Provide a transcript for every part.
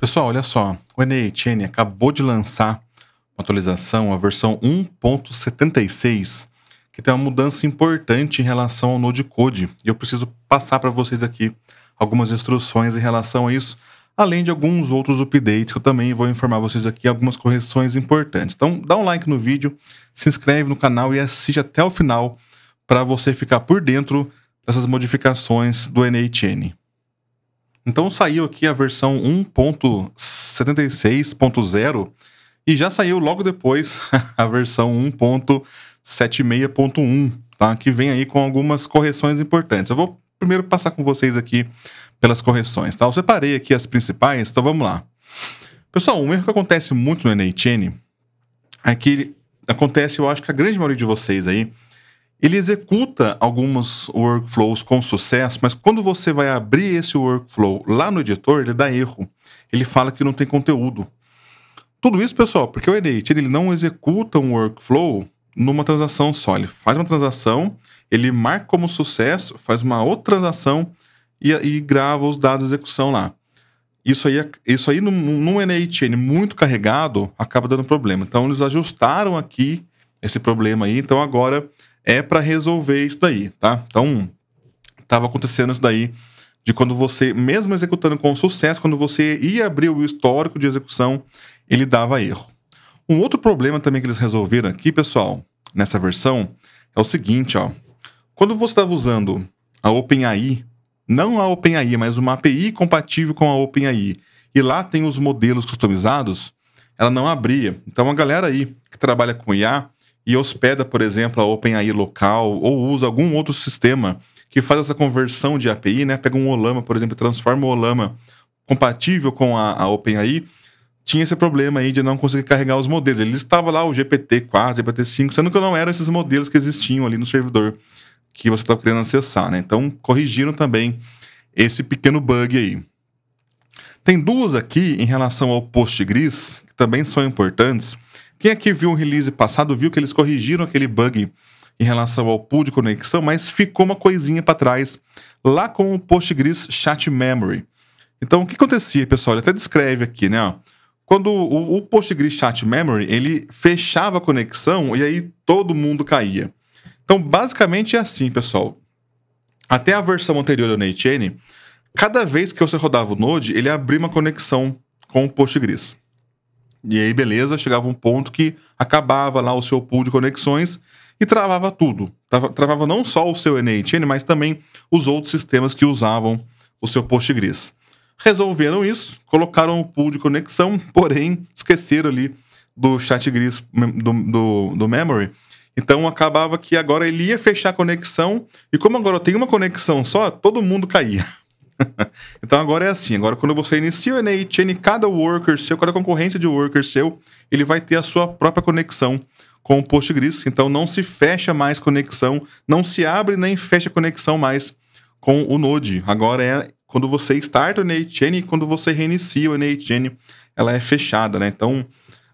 Pessoal, olha só, o n8n acabou de lançar uma atualização, a versão 1.76, que tem uma mudança importante em relação ao Node-Code. E eu preciso passar para vocês aqui algumas instruções em relação a isso, além de alguns outros updates que eu também vou informar vocês aqui, algumas correções importantes. Então, dá um like no vídeo, se inscreve no canal e assiste até o final para você ficar por dentro dessas modificações do n8n. Então saiu aqui a versão 1.76.0 e já saiu logo depois a versão 1.76.1, tá? Que vem aí com algumas correções importantes. Eu vou primeiro passar com vocês aqui pelas correções, tá? Eu separei aqui as principais, então vamos lá. Pessoal, um erro que acontece muito no n8n é que acontece, eu acho que a grande maioria de vocês aí, ele executa alguns workflows com sucesso, mas quando você vai abrir esse workflow lá no editor, ele dá erro. Ele fala que não tem conteúdo. Tudo isso, pessoal, porque o n8n ele não executa um workflow numa transação só. Ele faz uma transação, ele marca como sucesso, faz uma outra transação e grava os dados de execução lá. Isso aí num n8n muito carregado, acaba dando problema. Então, eles ajustaram aqui esse problema aí. Então, agora é para resolver isso daí, tá? Então, estava acontecendo isso daí, de quando você, mesmo executando com sucesso, quando você ia abrir o histórico de execução, ele dava erro. Um outro problema também que eles resolveram aqui, pessoal, nessa versão, é o seguinte, ó. Quando você estava usando a OpenAI, não a OpenAI, mas uma API compatível com a OpenAI, e lá tem os modelos customizados, ela não abria. Então, a galera aí que trabalha com IA, e hospeda, por exemplo, a OpenAI local, ou usa algum outro sistema que faz essa conversão de API, né? Pega um Ollama, por exemplo, e transforma o Ollama compatível com a OpenAI, tinha esse problema aí de não conseguir carregar os modelos. Ele estava lá o GPT-4, GPT-5, sendo que não eram esses modelos que existiam ali no servidor que você estava querendo acessar, né? Então, corrigiram também esse pequeno bug aí. Tem duas aqui em relação ao Postgres, que também são importantes. Quem aqui viu o release passado viu que eles corrigiram aquele bug em relação ao pool de conexão, mas ficou uma coisinha para trás lá com o Postgres Chat Memory. Então, o que acontecia, pessoal? Ele até descreve aqui, né? Quando o Postgres Chat Memory, ele fechava a conexão e aí todo mundo caía. Então, basicamente é assim, pessoal. Até a versão anterior do n8n, cada vez que você rodava o Node, ele abria uma conexão com o Postgres. E aí, beleza, chegava um ponto que acabava lá o seu pool de conexões e travava tudo. Travava não só o seu n8n, mas também os outros sistemas que usavam o seu Postgres. Resolveram isso, colocaram o pool de conexão, porém esqueceram ali do chatgris do memory. Então acabava que agora ele ia fechar a conexão e como agora tem uma conexão só, todo mundo caía. Então agora é assim, agora quando você inicia o n8n, cada worker seu, cada concorrência de worker seu, ele vai ter a sua própria conexão com o Postgres, então não se fecha mais conexão, não se abre nem fecha conexão mais com o Node. Agora é quando você starta o n8n e quando você reinicia o n8n, ela é fechada, né? Então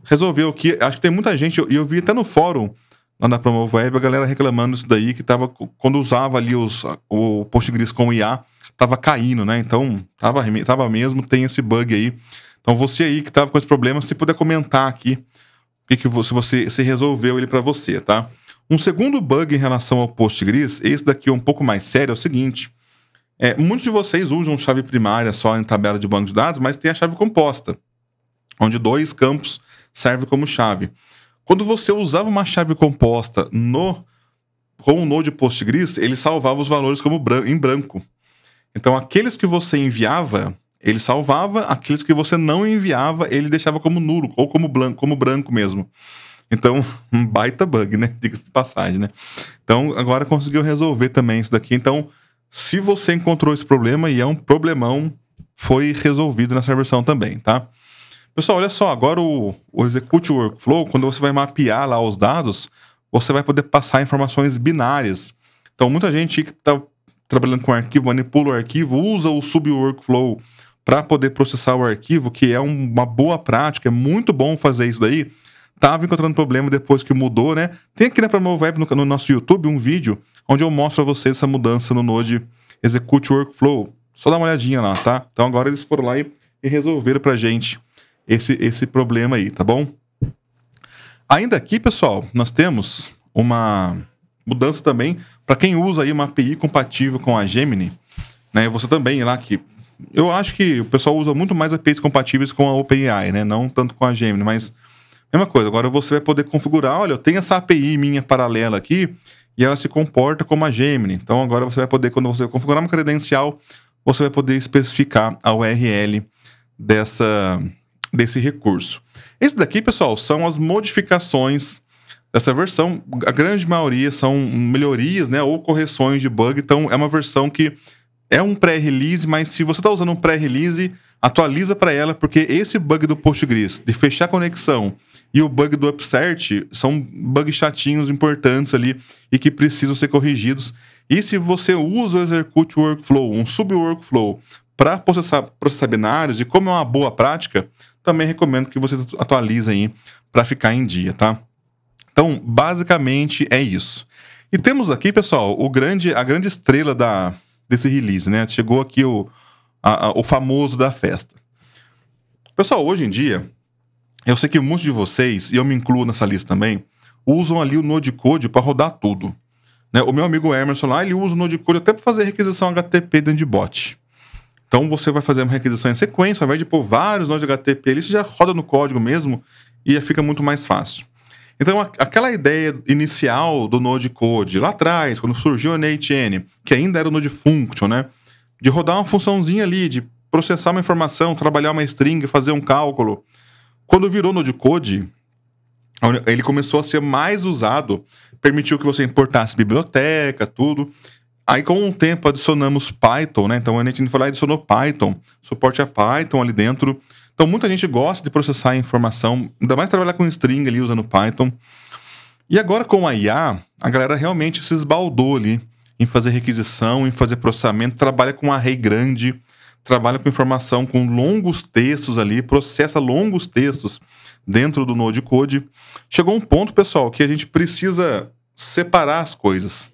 resolveu aqui, acho que tem muita gente, eu vi até no fórum lá na Promoveb, a galera reclamando isso daí, que tava, quando usava ali o Postgres com IA, tava caindo, né? Então, tava mesmo, tem esse bug aí. Então, você aí que tava com esse problema, se puder comentar aqui, se resolveu ele para você, tá? Um segundo bug em relação ao Postgres, esse daqui é um pouco mais sério, é o seguinte. Muitos de vocês usam chave primária só em tabela de banco de dados, mas tem a chave composta, onde 2 campos servem como chave. Quando você usava uma chave composta com o Node Postgres, ele salvava os valores como em branco. Então, aqueles que você enviava, ele salvava, aqueles que você não enviava, ele deixava como nulo, ou como branco mesmo. Então, um baita bug, né? Diga-se de passagem, né? Então, agora conseguiu resolver também isso daqui. Então, se você encontrou esse problema, e é um problemão, foi resolvido nessa versão também, tá? Pessoal, olha só, agora o Execute Workflow, quando você vai mapear lá os dados, você vai poder passar informações binárias. Então, muita gente que está trabalhando com arquivo, manipula o arquivo, usa o Sub-Workflow para poder processar o arquivo, que é uma boa prática, é muito bom fazer isso daí. Estava encontrando problema depois que mudou, né? Tem aqui na Promoveb, no nosso YouTube, um vídeo onde eu mostro a vocês essa mudança no Node Execute Workflow. Só dá uma olhadinha lá, tá? Então agora eles foram lá e e resolveram pra gente esse problema aí, tá bom? Ainda aqui, pessoal, nós temos uma mudança também para quem usa aí uma API compatível com a Gemini, né? Você também lá que eu acho que o pessoal usa muito mais APIs compatíveis com a OpenAI, né? Não tanto com a Gemini, mas mesma coisa. Agora você vai poder configurar, olha, eu tenho essa API minha paralela aqui e ela se comporta como a Gemini. Então agora você vai poder, quando você configurar uma credencial, você vai poder especificar a URL desse recurso. Esse daqui, pessoal, são as modificações dessa versão. A grande maioria são melhorias, né, ou correções de bug. Então é uma versão que é um pré-release, mas se você está usando um pré-release, atualiza para ela, porque esse bug do Postgres, de fechar a conexão, e o bug do upsert, são bugs chatinhos, importantes ali, e que precisam ser corrigidos. E se você usa o Execute Workflow, um sub-workflow, para processar binários, e como é uma boa prática, também recomendo que você atualize aí para ficar em dia, tá? Então, basicamente é isso. E temos aqui, pessoal, a grande estrela desse release, né? Chegou aqui o famoso da festa. Pessoal, hoje em dia, eu sei que muitos de vocês, e eu me incluo nessa lista também, usam ali o Node-Code para rodar tudo. Né? O meu amigo Emerson lá, ele usa o Node-Code até para fazer requisição HTTP dentro de bot. Então você vai fazer uma requisição em sequência, ao invés de pôr vários nodes HTTP ali, você já roda no código mesmo e já fica muito mais fácil. Então aquela ideia inicial do Node-Code, lá atrás, quando surgiu o n8n, que ainda era o Node Function, né? De rodar uma funçãozinha ali, de processar uma informação, trabalhar uma string, fazer um cálculo. Quando virou Node-Code, ele começou a ser mais usado, permitiu que você importasse biblioteca, tudo. Aí, com o tempo, adicionamos Python, né? Então, a gente foi lá e adicionou Python, suporte a Python ali dentro. Então, muita gente gosta de processar a informação, ainda mais trabalhar com string ali, usando Python. E agora, com a IA, a galera realmente se esbaldou ali em fazer requisição, em fazer processamento, trabalha com array grande, trabalha com informação com longos textos ali, processa longos textos dentro do Node-Code. Chegou um ponto, pessoal, que a gente precisa separar as coisas.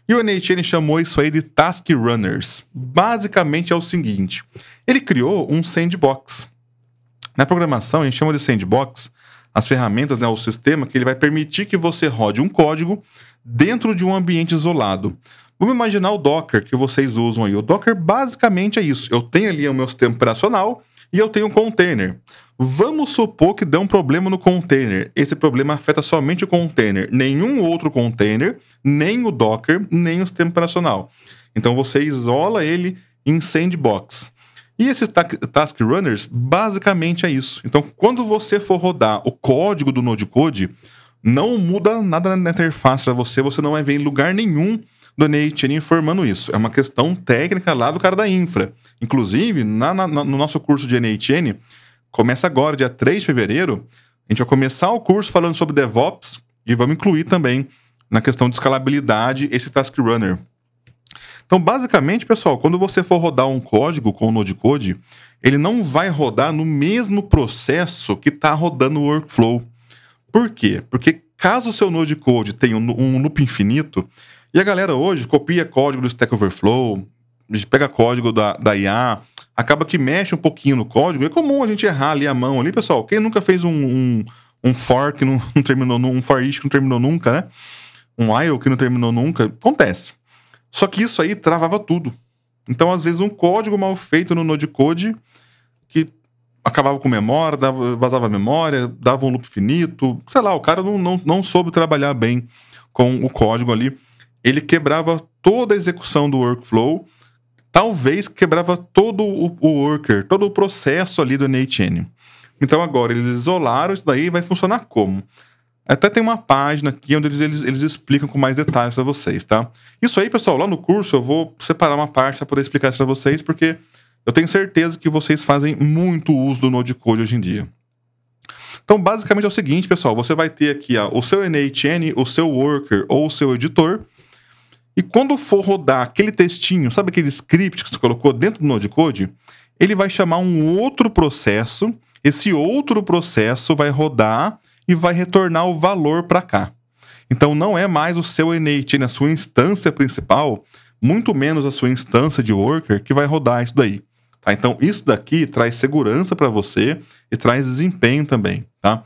E o n8n chamou isso aí de Task Runners. Basicamente é o seguinte, ele criou um sandbox. Na programação, a gente chama de sandbox as ferramentas, né, o sistema que ele vai permitir que você rode um código dentro de um ambiente isolado. Vamos imaginar o Docker que vocês usam aí. O Docker basicamente é isso. Eu tenho ali o meu sistema operacional e eu tenho um container. Vamos supor que dê um problema no container. Esse problema afeta somente o container. Nenhum outro container, nem o Docker, nem o sistema operacional. Então você isola ele em sandbox. E esses Task Runners basicamente é isso. Então quando você for rodar o código do Node-Code, não muda nada na interface para você. Você não vai ver em lugar nenhum do n8n informando isso. É uma questão técnica lá do cara da infra. Inclusive, no nosso curso de n8n, começa agora, dia 3 de fevereiro, a gente vai começar o curso falando sobre DevOps e vamos incluir também na questão de escalabilidade esse Task Runner. Então, basicamente, pessoal, quando você for rodar um código com o Node-Code, ele não vai rodar no mesmo processo que está rodando o workflow. Por quê? Porque caso o seu Node-Code tenha um loop infinito, e a galera hoje copia código do Stack Overflow, pega código da IA, acaba que mexe um pouquinho no código. É comum a gente errar ali a mão ali, pessoal. Quem nunca fez um for que não terminou, um for each que não terminou nunca, né? Um while que não terminou nunca, acontece. Só que isso aí travava tudo. Então, às vezes, um código mal feito no Node-Code que acabava com memória, vazava a memória, dava um loop finito, sei lá, o cara não soube trabalhar bem com o código ali. Ele quebrava toda a execução do workflow, talvez quebrava todo o worker, todo o processo ali do n8n. Então agora eles isolaram isso daí e vai funcionar como? Até tem uma página aqui onde eles explicam com mais detalhes para vocês, tá? Isso aí, pessoal, lá no curso eu vou separar uma parte para poder explicar isso para vocês, porque eu tenho certeza que vocês fazem muito uso do Node-Code hoje em dia. Então, basicamente é o seguinte, pessoal, você vai ter aqui o seu n8n, o seu worker ou o seu editor, e quando for rodar aquele textinho, sabe aquele script que você colocou dentro do Node-Code, ele vai chamar um outro processo, esse outro processo vai rodar e vai retornar o valor para cá. Então não é mais o seu n8n, a sua instância principal, muito menos a sua instância de worker que vai rodar isso daí. Tá? Então, isso daqui traz segurança para você e traz desempenho também, tá?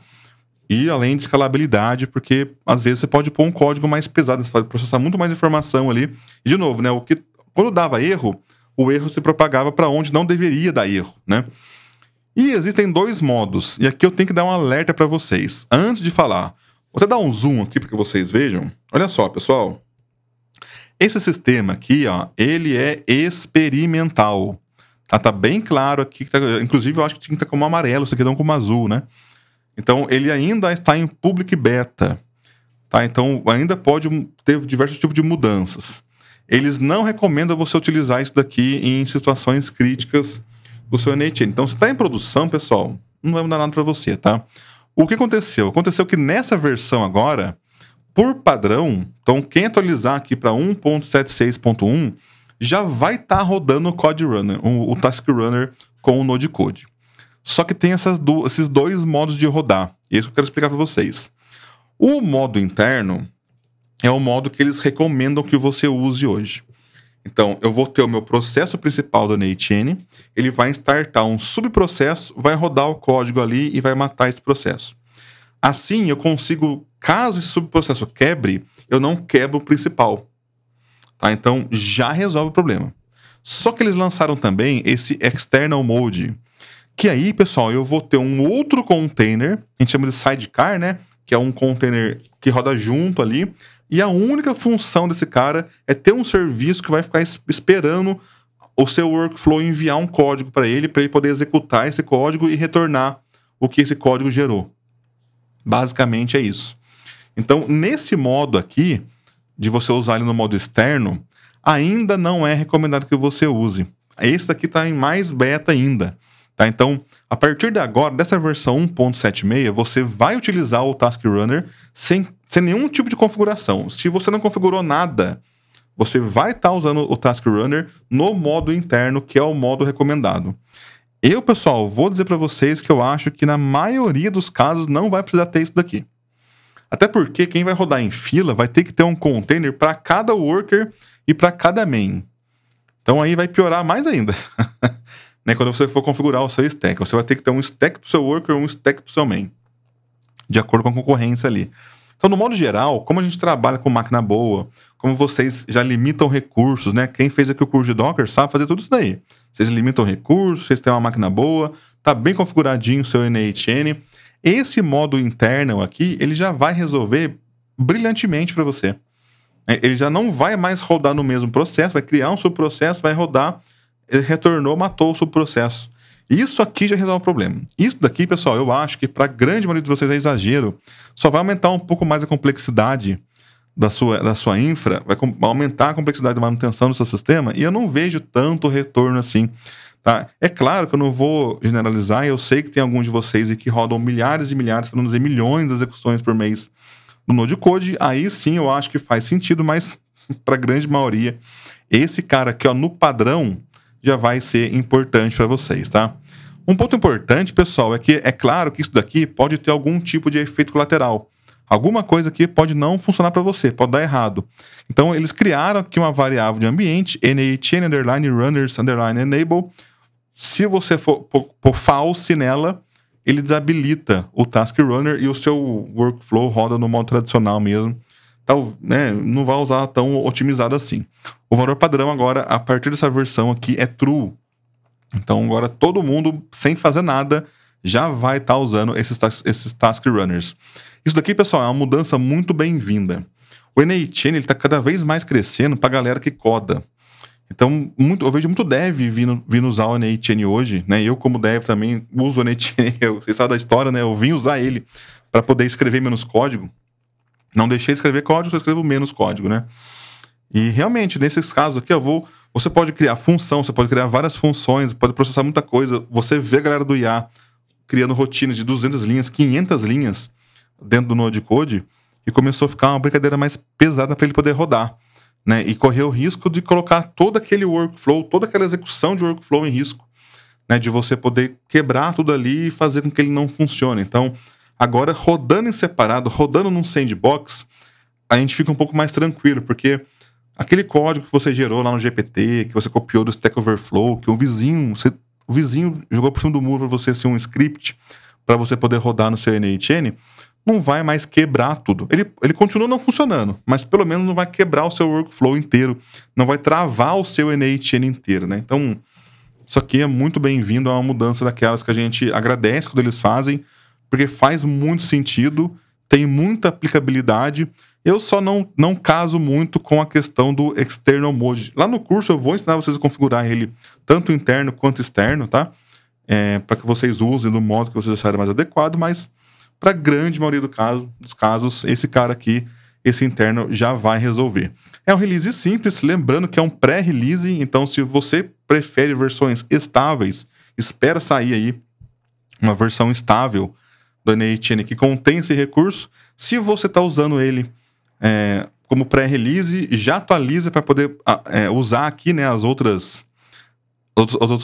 E além de escalabilidade, porque às vezes você pode pôr um código mais pesado, você pode processar muito mais informação ali. E de novo, né, quando dava erro, o erro se propagava para onde não deveria dar erro, né? E existem dois modos, e aqui eu tenho que dar um alerta para vocês. Antes de falar, vou até dar um zoom aqui para que vocês vejam. Olha só, pessoal. Esse sistema aqui, ó, ele é experimental. Tá bem claro aqui, inclusive eu acho que tinha que estar como amarelo, isso aqui não como azul, né? Então, ele ainda está em public beta, tá? Então, ainda pode ter diversos tipos de mudanças. Eles não recomendam você utilizar isso daqui em situações críticas do seu NHN. Então, se está em produção, pessoal, não vai mudar nada para você, tá? O que aconteceu? Aconteceu que nessa versão agora, por padrão, então quem atualizar aqui para 1.76.1 já vai estar rodando o Code Runner, o Task Runner com o Node Code. Só que tem esses dois modos de rodar. E é isso que eu quero explicar para vocês. O modo interno é o modo que eles recomendam que você use hoje. Então, eu vou ter o meu processo principal do NHN, ele vai startar um subprocesso, vai rodar o código ali e vai matar esse processo. Assim, eu consigo, caso esse subprocesso quebre, eu não quebro o principal. Tá? Então, já resolve o problema. Só que eles lançaram também esse External Mode, que aí, pessoal, eu vou ter um outro container, a gente chama de sidecar, né? Que é um container que roda junto ali, e a única função desse cara é ter um serviço que vai ficar esperando o seu workflow enviar um código para ele poder executar esse código e retornar o que esse código gerou. Basicamente é isso. Então, nesse modo aqui, de você usar ele no modo externo, ainda não é recomendado que você use. Esse daqui está em mais beta ainda. Tá? Então, a partir de agora, dessa versão 1.76, você vai utilizar o Task Runner sem nenhum tipo de configuração. Se você não configurou nada, você vai estar usando o Task Runner no modo interno, que é o modo recomendado. Eu, pessoal, vou dizer para vocês que eu acho que na maioria dos casos não vai precisar ter isso daqui. Até porque quem vai rodar em fila vai ter que ter um container para cada worker e para cada main. Então aí vai piorar mais ainda. Né, quando você for configurar o seu stack, você vai ter que ter um stack para o seu worker e um stack para o seu main, de acordo com a concorrência ali. Então, no modo geral, como a gente trabalha com máquina boa, como vocês já limitam recursos, né? Quem fez aqui o curso de Docker sabe fazer tudo isso daí. Vocês limitam recursos, vocês têm uma máquina boa, tá bem configuradinho o seu NHN. Esse modo interno aqui, ele já vai resolver brilhantemente para você. Ele já não vai mais rodar no mesmo processo, vai criar um subprocesso, vai rodar. Ele retornou, matou o subprocesso. Isso aqui já resolve o problema. Isso daqui, pessoal, eu acho que para a grande maioria de vocês é exagero. Só vai aumentar um pouco mais a complexidade da sua infra, vai aumentar a complexidade da manutenção do seu sistema, e eu não vejo tanto retorno assim. Tá? É claro que eu não vou generalizar, eu sei que tem alguns de vocês aí que rodam milhares e milhares, para não dizer milhões de execuções por mês no Node Code. Aí sim eu acho que faz sentido, mas para a grande maioria, esse cara aqui, ó, no padrão, já vai ser importante para vocês, tá? Um ponto importante, pessoal, é que é claro que isso daqui pode ter algum tipo de efeito colateral. Alguma coisa aqui pode não funcionar para você, pode dar errado. Então, eles criaram aqui uma variável de ambiente, nhn_runners_enable. Se você for false nela, ele desabilita o Task Runner e o seu workflow roda no modo tradicional mesmo. Então, né, não vai usar tão otimizado assim. O valor padrão agora, a partir dessa versão aqui, é true. Então agora todo mundo, sem fazer nada, já vai estar usando esses Task Runners. Isso daqui, pessoal, é uma mudança muito bem-vinda. O NHN está cada vez mais crescendo para a galera que coda. Então, eu vejo muito dev vindo usar o NHN hoje, né? Eu, como dev, também uso o NHN. Vocês sabem da história, né? Eu vim usar ele para poder escrever menos código. Não deixei de escrever código, só escrevo menos código, né? E realmente, nesses casos aqui, você pode criar função, você pode criar várias funções, pode processar muita coisa. Você vê a galera do IA criando rotinas de 200 linhas, 500 linhas dentro do Node Code, e começou a ficar uma brincadeira mais pesada para ele poder rodar, né? E correr o risco de colocar todo aquele workflow, toda aquela execução de workflow em risco, né? De você poder quebrar tudo ali e fazer com que ele não funcione. Então, agora, rodando em separado, rodando num sandbox, a gente fica um pouco mais tranquilo, porque aquele código que você gerou lá no GPT, que você copiou do Stack Overflow, que o vizinho, você o vizinho jogou por cima do muro para você assim, um script para você poder rodar no seu NHN, não vai mais quebrar tudo. Ele continua não funcionando, mas pelo menos não vai quebrar o seu workflow inteiro, não vai travar o seu NHN inteiro, né? Então, isso aqui é muito bem-vindo, é uma mudança daquelas que a gente agradece quando eles fazem, porque faz muito sentido, tem muita aplicabilidade. Eu só não caso muito com a questão do external mode. Lá no curso eu vou ensinar vocês a configurar ele tanto interno quanto externo, tá? Para que vocês usem do modo que vocês acharem mais adequado, mas para a grande maioria dos casos, esse cara aqui, esse interno, já vai resolver. É um release simples, lembrando que é um pré-release, então se você prefere versões estáveis, espera sair aí uma versão estável do NHN que contém esse recurso. Se você está usando ele como pré-release, já atualiza para poder usar aqui, né, as outras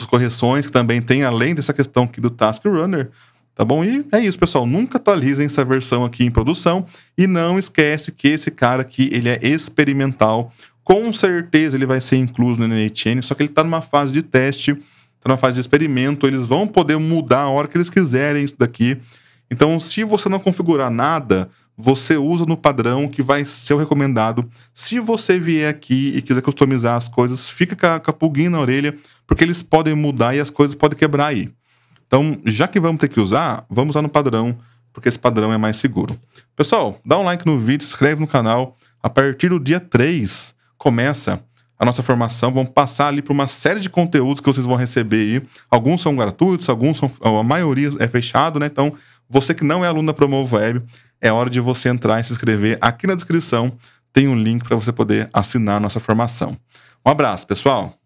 correções que também tem, além dessa questão aqui do Task Runner, tá bom? E é isso, pessoal. Nunca atualizem essa versão aqui em produção e não esquece que esse cara aqui, ele é experimental. Com certeza ele vai ser incluso no NHN, só que ele está numa fase de teste, está numa fase de experimento. Eles vão poder mudar a hora que eles quiserem isso daqui. Então, se você não configurar nada, você usa no padrão que vai ser o recomendado. Se você vier aqui e quiser customizar as coisas, fica com a pulguinha na orelha, porque eles podem mudar e as coisas podem quebrar aí. Então, já que vamos ter que usar, vamos usar no padrão, porque esse padrão é mais seguro. Pessoal, dá um like no vídeo, se inscreve no canal. A partir do dia 3, começa a nossa formação. Vamos passar ali por uma série de conteúdos que vocês vão receber aí. Alguns são gratuitos, a maioria é fechado, né? Então, você que não é aluno da Promove Web, é hora de você entrar e se inscrever. Aqui na descrição tem um link para você poder assinar a nossa formação. Um abraço, pessoal!